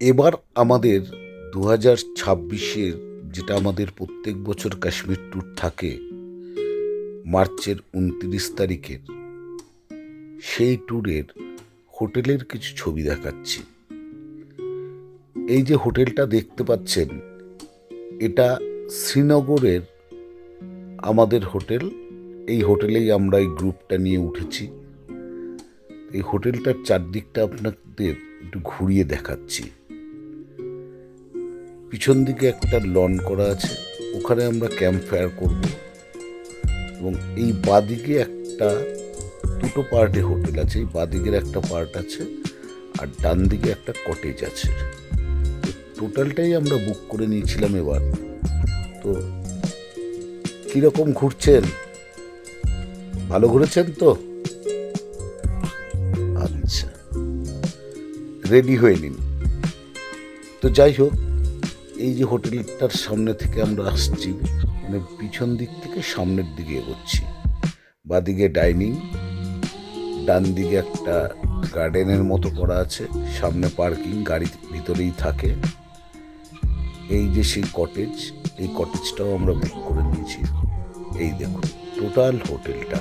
এবার আমাদের 2026-এর, যেটা আমাদের প্রত্যেক বছর কাশ্মীর ট্যুর থাকে মার্চের 29 তারিখের, সেই ট্যুরের হোটেলের কিছু ছবি দেখাচ্ছি। এই যে হোটেলটা দেখতে পাচ্ছেন, এটা শ্রীনগরের আমাদের হোটেল। এই হোটেলেই আমরা এই গ্রুপটা নিয়ে উঠেছি। এই হোটেলটার চারদিকটা আপনাদের একটু ঘুরিয়ে দেখাচ্ছি। পিছন দিকে একটা লন করা আছে, ওখানে আমরা ক্যাম্প ফায়ার করব। এবং এই বাদিকে একটা, দুটো পার্টে হোটেল আছে। এই বাদিকের একটা পার্ট আছে, আর ডান দিকে একটা কটেজ আছে। টোটালটাই আমরা বুক করে নিয়েছিলাম এবার। তো কিরকম ঘুরছেন? ভালো ঘুরেছেন তো? আচ্ছা, রেডি হয়ে নিন। তো যাই হোক, এই যে হোটেলটার সামনে থেকে আমরা আসছি, মানে পিছন দিক থেকে সামনের দিকে এগোচ্ছি। বাদিকে ডাইনিং, ডান দিকে একটা গার্ডেনের মতো করা আছে, সামনে পার্কিং, গাড়ি ভিতরেই থাকে। এই যে সেই কটেজ, এই কটেজটাও আমরা বুক করে নিয়েছি। এই দেখুন টোটাল হোটেলটা।